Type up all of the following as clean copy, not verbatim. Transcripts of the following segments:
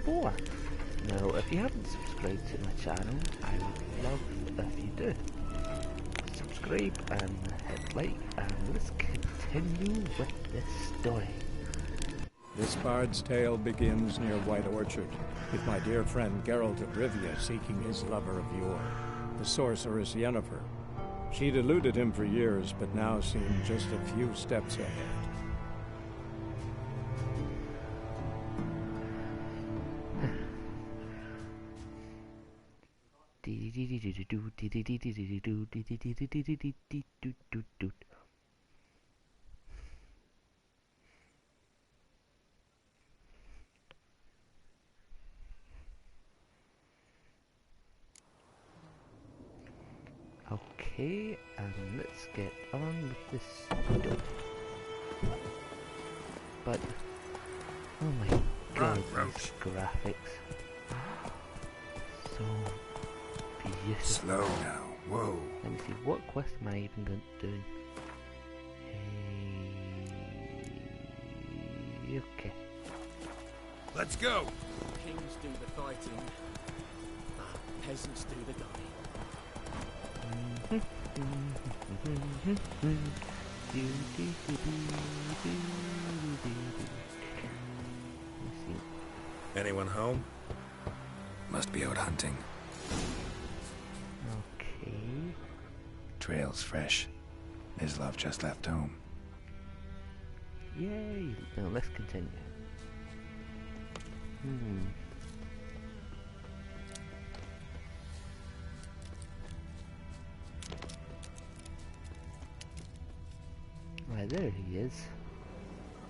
before. Now, if you haven't subscribed to my channel, I would love if you do. Subscribe and hit like, and let's continue with this story. This bard's tale begins near White Orchard, with my dear friend Geralt of Rivia seeking his lover of yore, the sorceress Yennefer. She'd eluded him for years, but now seemed just a few steps ahead. Okay, and let's get on with this story. But, oh my god, these graphics. So beautiful. Slow now, whoa. Let me see, what quest am I even doing? Okay. Let's go! Kings do the fighting, peasants do the dying. Anyone home? Must be out hunting. Okay. Trail's fresh. Mislav just left home. Yay! Now let's continue. Right, there he is.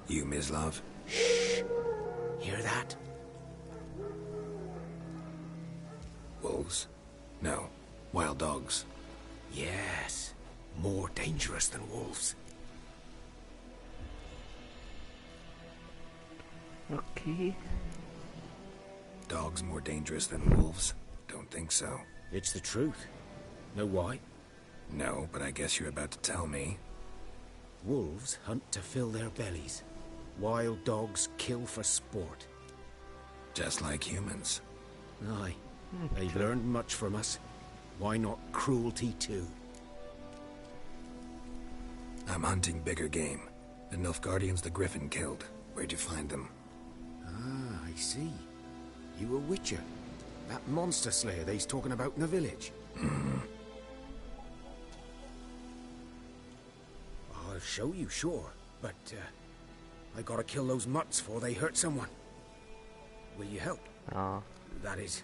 You, Mislav? Shh! Hear that? Wolves? No. Wild dogs. Yes. More dangerous than wolves. Okay. Dogs more dangerous than wolves? Don't think so. It's the truth. Know why? No, but I guess you're about to tell me. Wolves hunt to fill their bellies. Wild dogs kill for sport. Just like humans. Aye. They've learned much from us. Why not cruelty too? I'm hunting bigger game. The Nilfgaardians the Griffin killed. Where'd you find them? Ah, I see. You a witcher. That monster slayer they's talking about in the village. I'll show you, sure. But, I gotta kill those mutts before they hurt someone. Will you help? That is,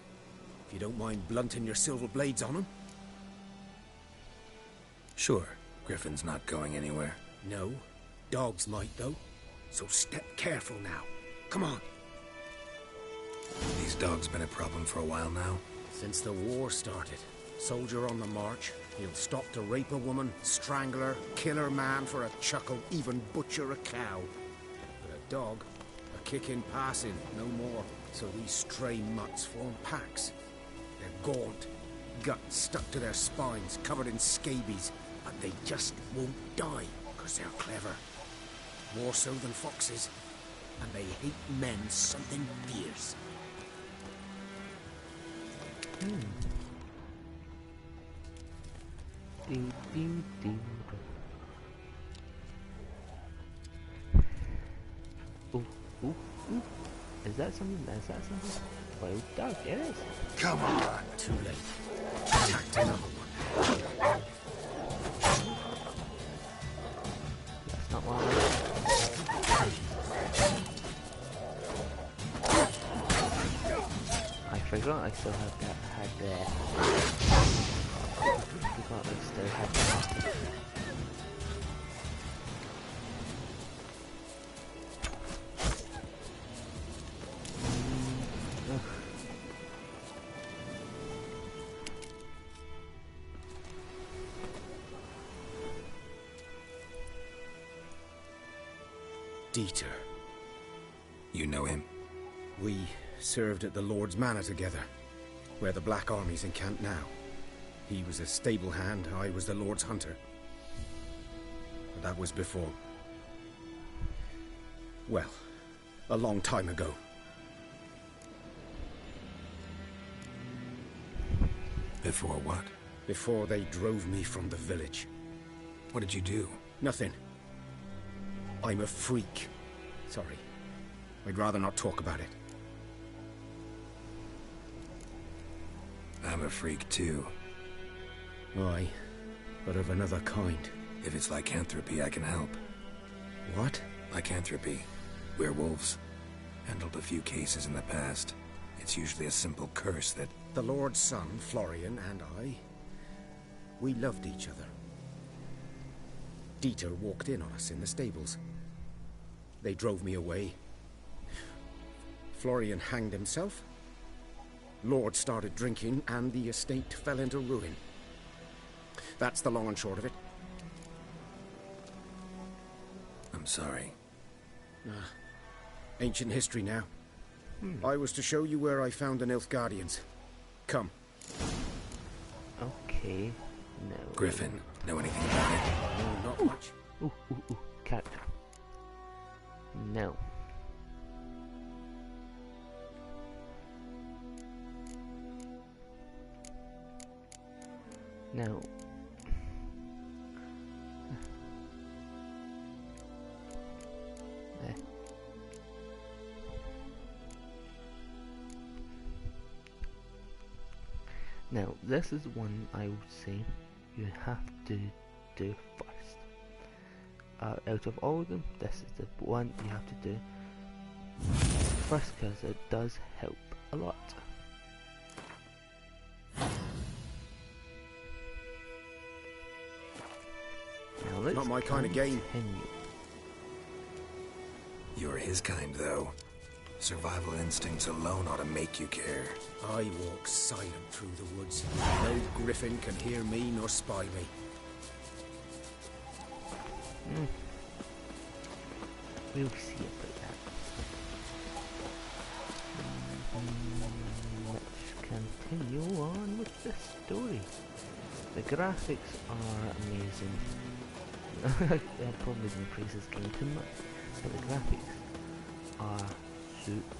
if you don't mind blunting your silver blades on them. Sure. Griffin's not going anywhere. No. Dogs might, though. So step careful now. Come on. These dogs been a problem for a while now? Since the war started. Soldier on the march. He'll stop to rape a woman, strangle her, kill her man for a chuckle, even butcher a cow. But a dog, a kick in passing, no more. So these stray mutts form packs. They're gaunt, guts stuck to their spines, covered in scabies, but they just won't die, because they're clever. More so than foxes, and they hate men something fierce. Ooh. Is that something? Wild dog, it is. Come on! Too late. Attacked another one. That's not what I like. I forgot I still had that. Forgot I still had that. Dieter. You know him? We served at the Lord's Manor together, where the Black Army's encamped now. He was a stable hand, I was the Lord's hunter. But that was before... well, a long time ago. Before what? Before they drove me from the village. What did you do? Nothing. I'm a freak. Sorry. I'd rather not talk about it. I'm a freak too. Aye, but of another kind. If it's lycanthropy, I can help. What? Lycanthropy. Werewolves. Handled a few cases in the past. It's usually a simple curse that... The Lord's son, Florian, and I... we loved each other. Dieter walked in on us in the stables. They drove me away. Florian hanged himself. Lord started drinking, and the estate fell into ruin. That's the long and short of it. I'm sorry. Ancient history now. I was to show you where I found the Nilfgaardians. Come. Okay. No. Griffin, know anything about it? No, not much. Ooh, character. No. No. Now, this is one I would say you have to do first. Out of all of them, this is the one you have to do first because it does help a lot. Now let's Not my kind of game. continue. You're his kind, though. Survival instincts alone ought to make you care. I walk silent through the woods. No griffin can hear me nor spy me. We'll see about that. Let's continue on with the story. The graphics are amazing. Probably the praises came too much, but the graphics are superb.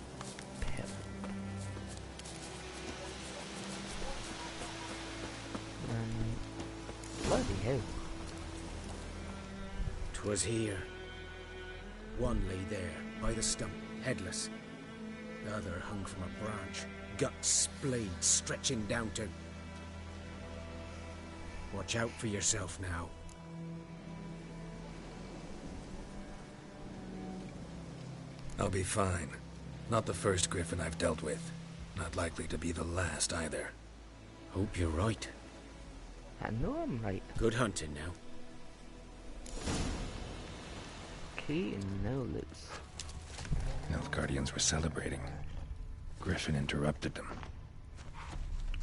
Bloody hell. 'Twas here. One lay there, by the stump, headless. The other hung from a branch, guts splayed, stretching down to... Watch out for yourself now. I'll be fine. Not the first griffin I've dealt with. Not likely to be the last either. Hope you're right. I know I'm right. Good hunting now. Okay, and now let's... Nilfgaardians were celebrating. Griffin interrupted them.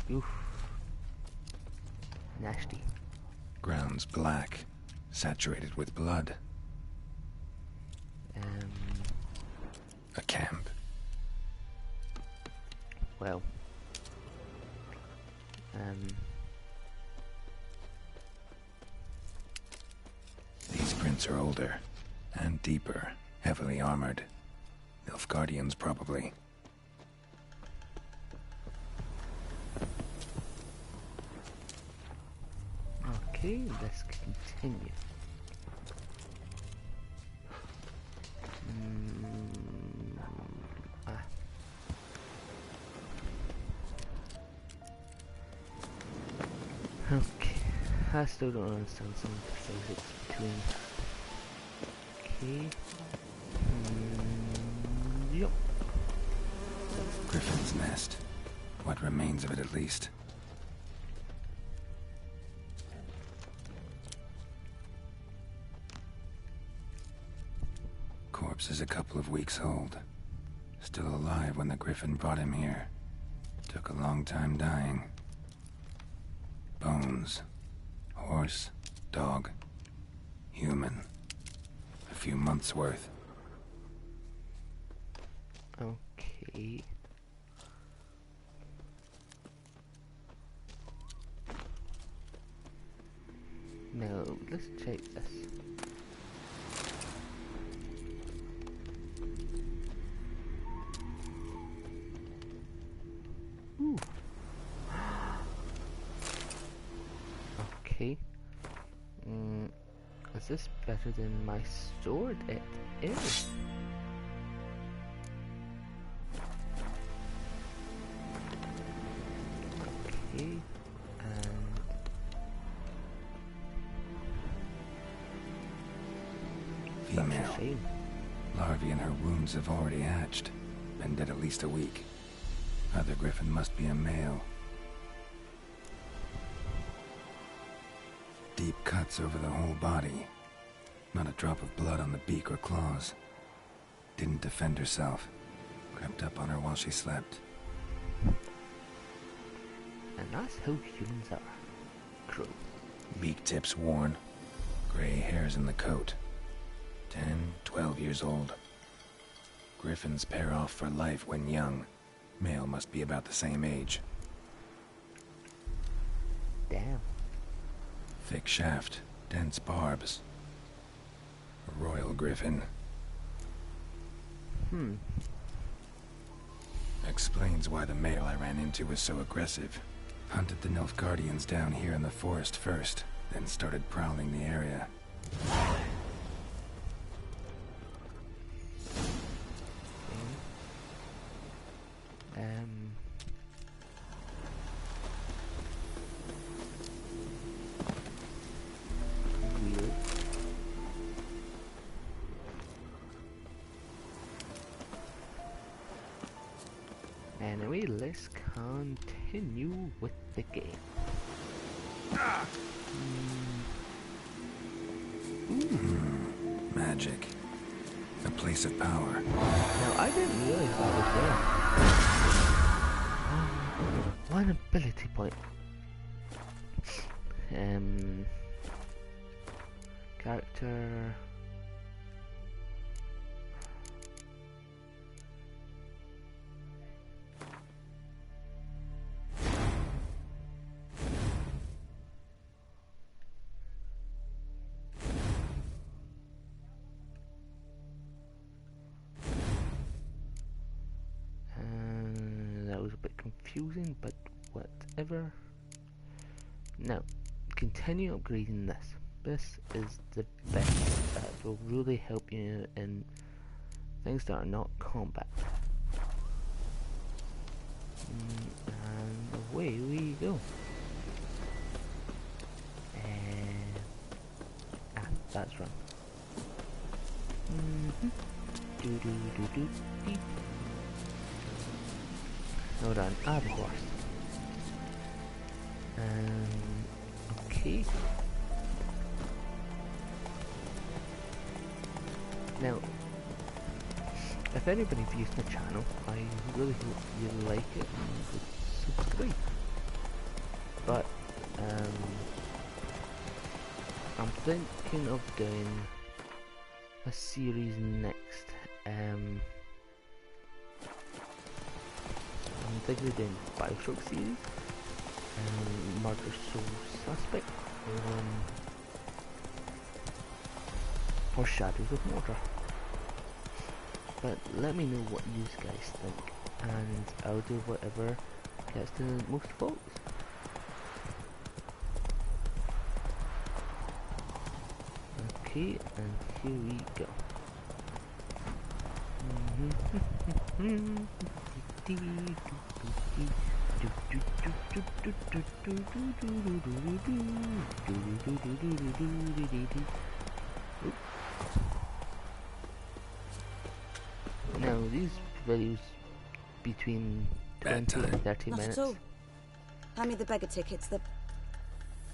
Oof. Nasty. Ground's black, saturated with blood. A camp. Well. These prints are older and deeper, heavily armored. Nilfgaardians, probably. Okay, let's continue. Okay, I still don't understand some of the physics between. Okay. Yep. Griffin's nest. What remains of it, at least. Corpse is a couple of weeks old. Still alive when the Griffin brought him here. Took a long time dying. Bones. Horse. Dog. Human. A few months' worth. Okay. Now, let's check this. Ooh. Okay. Is this better than my sword? It is. Okay, and Female. that's a shame. Larvae in her wounds have already hatched. Been dead at least a week. Other griffin must be a male. Deep cuts over the whole body. Not a drop of blood on the beak or claws. Didn't defend herself. Crept up on her while she slept. And that's how humans are. Cruel. Beak tips worn. Gray hairs in the coat. 10, 12 years old. Griffins pair off for life when young. Male must be about the same age. Damn. Thick shaft, dense barbs. A royal griffin. Explains why the male I ran into was so aggressive. Hunted the Nilfgaardians down here in the forest first, then started prowling the area. Weird. Anyway, let's continue with the game. Magic. A place of power. Now, I didn't realize that was there. One ability point. Character. That was a bit confusing, but whatever. Now, continue upgrading this. This is the best. That will really help you in things that are not combat. And away we go. That's wrong. Hold on, I have a horse. Okay. Now, if anybody views the channel, I really hope you like it and would subscribe. But, I'm thinking of doing a series next. I'm thinking of doing Bioshock series, Murder Soul Suspect, or Shadows of Mordor. But let me know what you guys think, and I'll do whatever gets the most votes. Okay, and here we go. Now these videos between 20 and 30 Not minutes. at all. Hand me the beggar tickets. The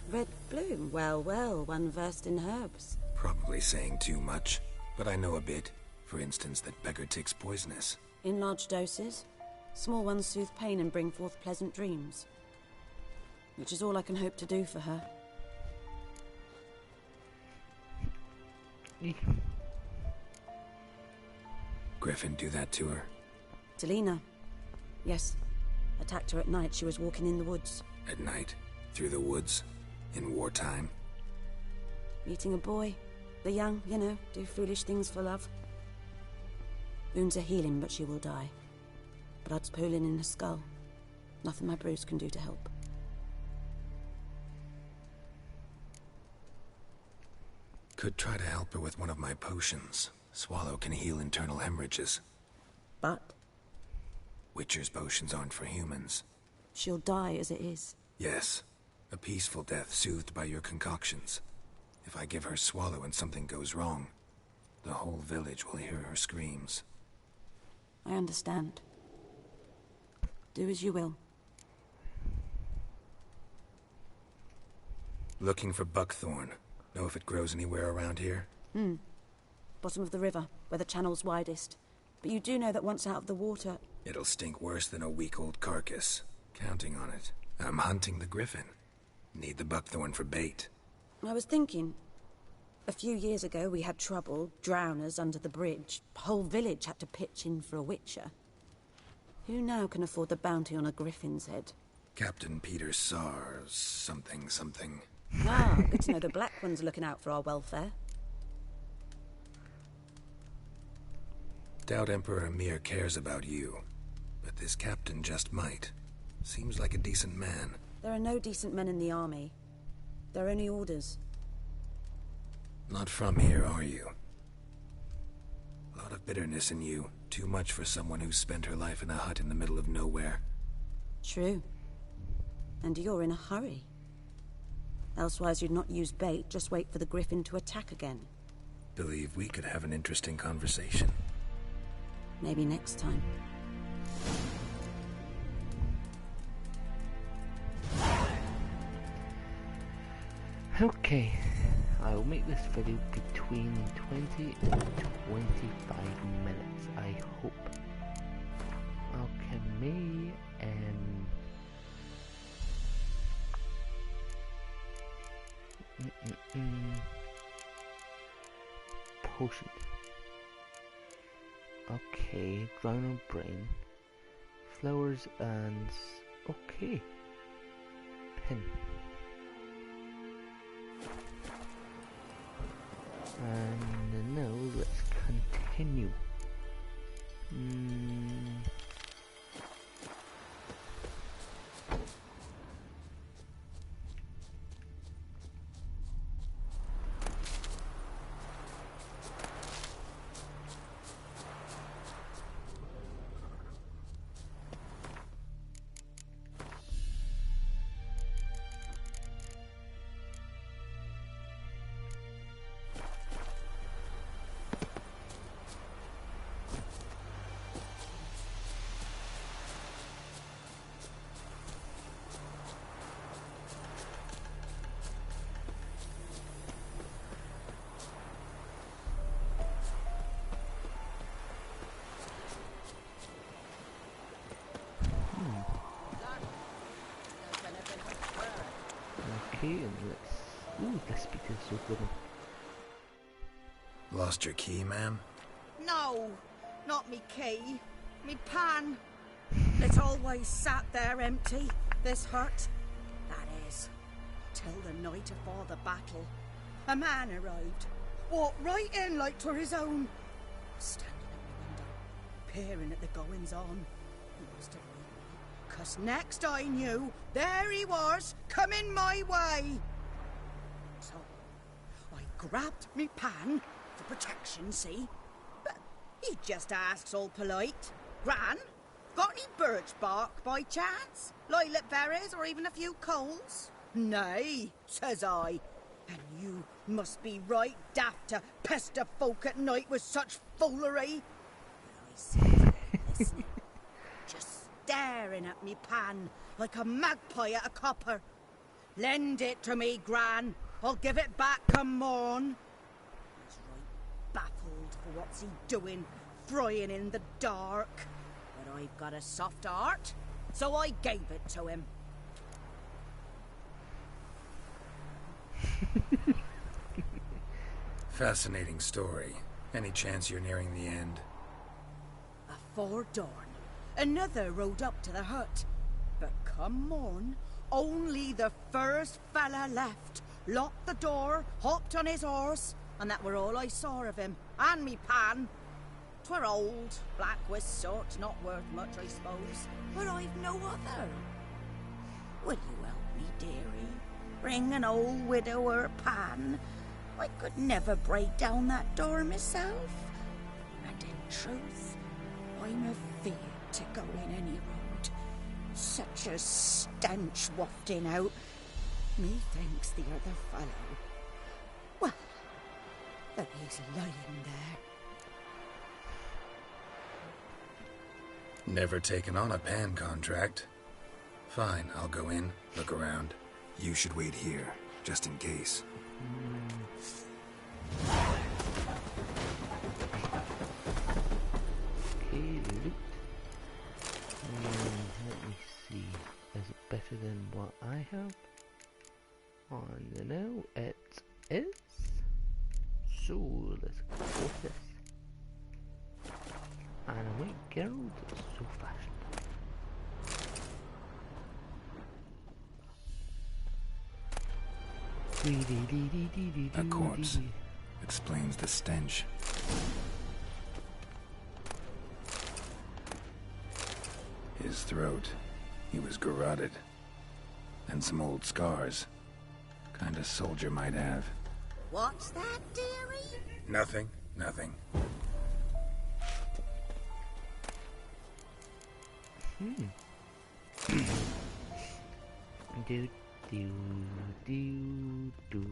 red bloom. Well, well, one versed in herbs. Probably saying too much, but I know a bit. For instance, that beggar tick's poisonous. In large doses. Small ones soothe pain and bring forth pleasant dreams. Which is all I can hope to do for her. Griffin do that to her? Delina. Yes. Attacked her at night. She was walking in the woods. At night? Through the woods? In wartime? Meeting a boy. The young, you know, do foolish things for love. Wounds are healing, but she will die. Blood's pooling in her skull. Nothing my bruise can do to help. Could try to help her with one of my potions. Swallow can heal internal hemorrhages. But Witcher's potions aren't for humans. she'll die as it is. Yes. A peaceful death soothed by your concoctions. If I give her Swallow and something goes wrong, the whole village will hear her screams. I understand. Do as you will. Looking for buckthorn. Know if it grows anywhere around here? Bottom of the river, where the channel's widest. But you do know that once out of the water... It'll stink worse than a week-old carcass. Counting on it. I'm hunting the griffin. Need the buckthorn for bait. I was thinking... A few years ago we had trouble, drowners under the bridge. Whole village had to pitch in for a witcher. Who now can afford the bounty on a griffin's head? Captain Peter Sar... something. Ah, good to know the Black One's looking out for our welfare. Doubt Emperor Emir cares about you. But this captain just might. Seems like a decent man. There are no decent men in the army. They're only orders. Not from here, are you? A lot of bitterness in you. Too much for someone who spent her life in a hut in the middle of nowhere. True. And you're in a hurry. Elsewise you'd not use bait, just wait for the griffin to attack again. Believe we could have an interesting conversation. Maybe next time. Okay, I'll make this video between 20 and 25 minutes, I hope. Alchemy and... Potion. Okay, drown on brain. Flowers and... okay. Pin. And now let's continue. Okay, and let's speak to this woman. Lost your key, ma'am? No, not me key. Me pan. It's always sat there empty, this hut. That is, till the night afore the battle. A man arrived, walked right in like 'twere his own. Standing at the window, peering at the goings-on. He must have known me, 'cause next I knew, there he was, coming my way. So, I grabbed me pan, for protection, see? But he just asks all polite, Gran, got any birch bark by chance? Lilac berries or even a few coals? Nay, says I. And you must be right daft to pester folk at night with such foolery. But I said, listening, just staring at me pan like a magpie at a copper. Lend it to me, Gran. I'll give it back come morn. He's right baffled for what's he doing, frying in the dark. But I've got a soft heart, so I gave it to him. Fascinating story. Any chance you're nearing the end? Afore dawn, another rode up to the hut. But come morn, only the first fella left. Locked the door, hopped on his horse, and that were all I saw of him, and me pan. 'Twere old, black-wist sort, not worth much, I suppose, but I've no other. Will you help me, dearie? Bring an old widower pan? I could never break down that door myself. And in truth, I'm afeard to go in any road. Such a stench wafting out. Methinks the other fellow. Well, that he's lying there. Never taken on a pan contract. Fine, I'll go in, look around. You should wait here, just in case. Okay, loot. Let me see. Is it better than what I have? On the now, it is. So let's go with this. And a white Geralt is so fashionable. A corpse. Explains the stench. His throat. He was garroted. And some old scars. Kind of soldier might have. What's that, dearie? Nothing. Nothing. Do.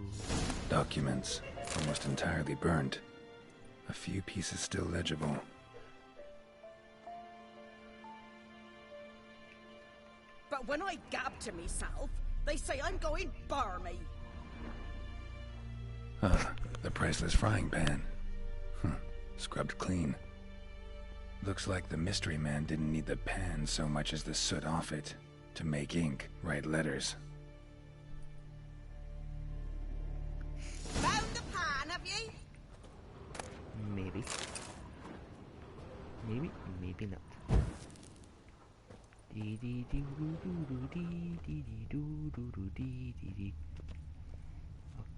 Documents. Almost entirely burnt. A few pieces still legible. But when I gab to myself, they say I'm going barmy. The priceless frying pan. Scrubbed clean. Looks like the mystery man didn't need the pan so much as the soot off it. To make ink, write letters. Found the pan, have you? Maybe. Maybe not.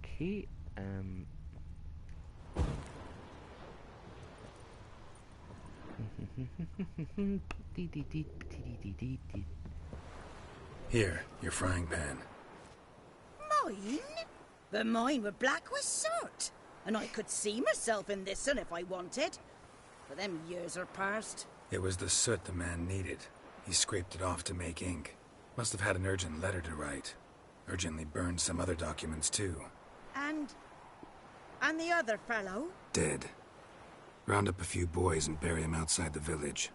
Okay, Here, your frying pan. Mine? But mine were black with soot. And I could see myself in this one if I wanted. But them years are past. It was the soot the man needed. He scraped it off to make ink. Must have had an urgent letter to write. Urgently burned some other documents too. And the other fellow? Dead. Round up a few boys and bury him outside the village.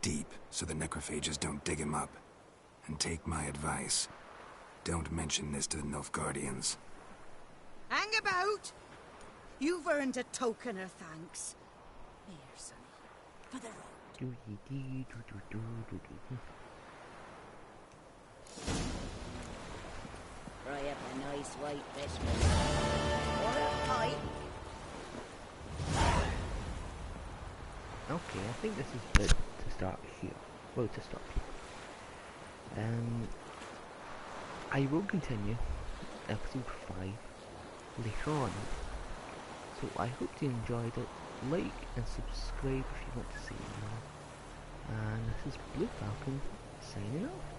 Deep, so the necrophages don't dig him up. And take my advice. Don't mention this to the Nilfgaardians. Hang about! You've earned a token of thanks. Here, sonny, for the road. Fry up a nice white biscuit. Or a pipe. okay, I think this is good to start here. Well, to stop here. I will continue episode 5 later on. So I hope you enjoyed it. Like and subscribe if you want to see more. And this is Blue Falcon signing off.